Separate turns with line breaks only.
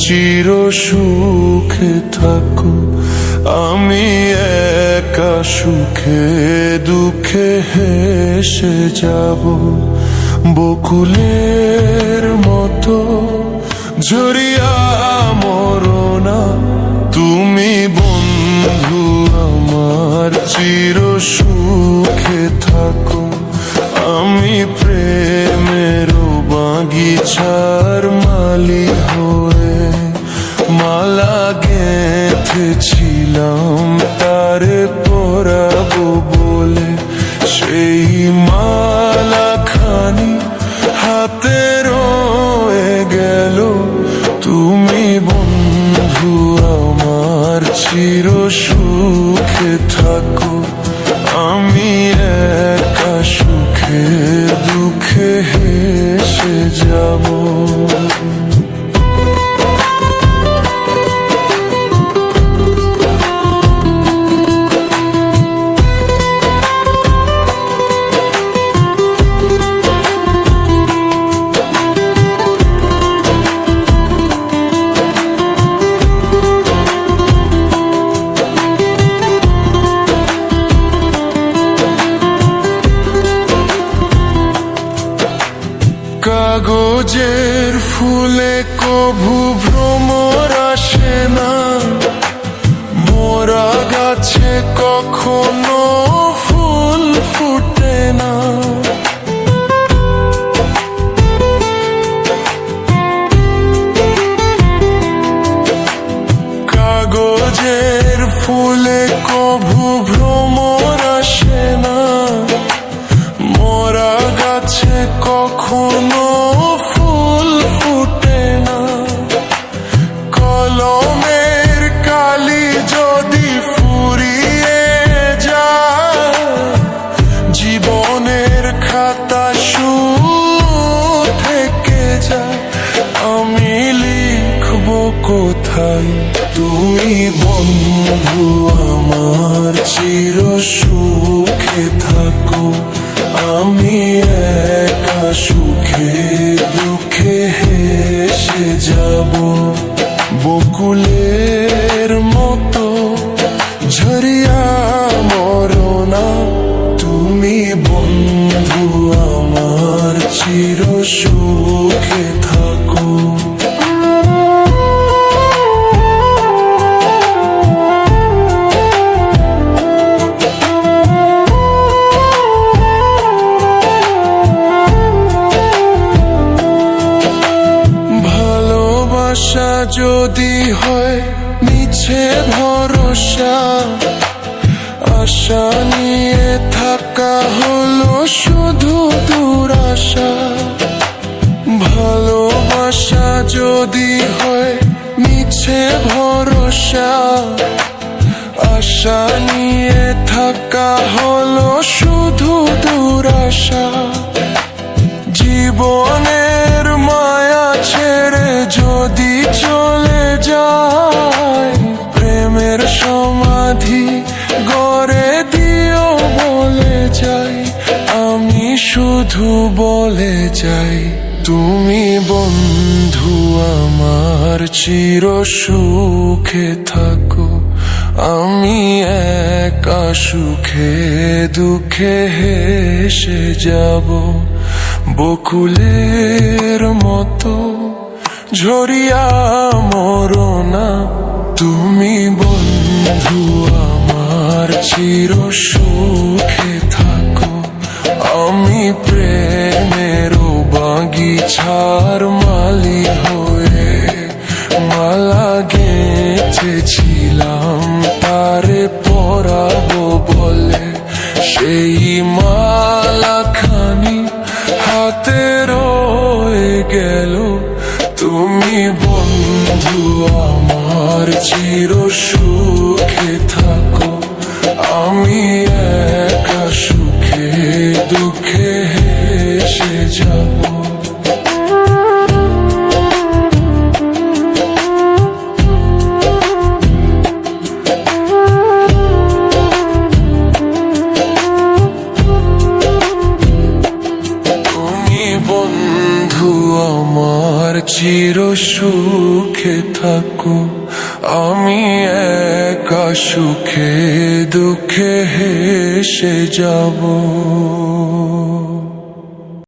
চির সুখে থাকো, আমি একা সুখে দুঃখে হেসে যাব। বকুলের মতো ঝরিয়া মরো না, তুমি বন্ধু আমার চির সুখে থাকো। আমি প্রেমের বাগিচার মালি হয়ে মালা গেঁথেছিলাম তারে পরাবো বলে, সেই মালা খানি হাতে রয়ে গেল। তুমি বন্ধু আমার চির সুখে থাকো, আমি একা সুখে দুঃখে হেসে যাব। কাগজের ফুলে কভু ভ্রমর আসে না, মোরা গাছে কখনো ফুল ফুটে না। কাগজের ফুলে কভু ভ্রমর আসে না, মোরা গাছে কখনো ফুল ফুটে না। কলমের কালি যদি ফুরিয়ে যায়, জীবনের খাতা শুধু থেকে যায়। আমি লিখবো কোথায়, তুমি বন্ধু আমার চির সুখে থাকো, আমি একা সুখে দুঃখে হেসে যাব। বকুলের মতো ঝরিয়া মরো না, তুমি বন্ধু আমার চির সুখে থাকো। ভালোবাসা যদি হয় মিছে ভরসা, আশা নিয়ে থাকা হলো শুধু দুরাশা। ভালোবাসা যদি হয় মিছে ভরসা, আশা নিয়ে থাকা হলো শুধু দুরাশা। জীবনের মায়া ছেড়ে যদি চলে যায়, প্রেমের সমাধি গড়ে দিও বলে যাই। আমি শুধু বলে যাই, তুমি বন্ধু আমার চির সুখে থাকো, আমি একা সুখে দুঃখে হেসে যাব। বকুলের মতো ঝরিয়া মরো না, তুমি বন্ধু আমার চির সুখে থাকো। আমি প্রেমের বাগিচার মালি হয়ে মালা গেঁথেছিলাম তারে পরাবো বলে, সেই মালা খানি হাতে রয়ে গেল। তুমি বন্ধু আমার চির সুখে থাকো, আমি একা সুখে দুঃখে হেসে যাব। বন্ধু আমার চির সুখে থাকো, আমি একা সুখে দুঃখে হেসে যাব।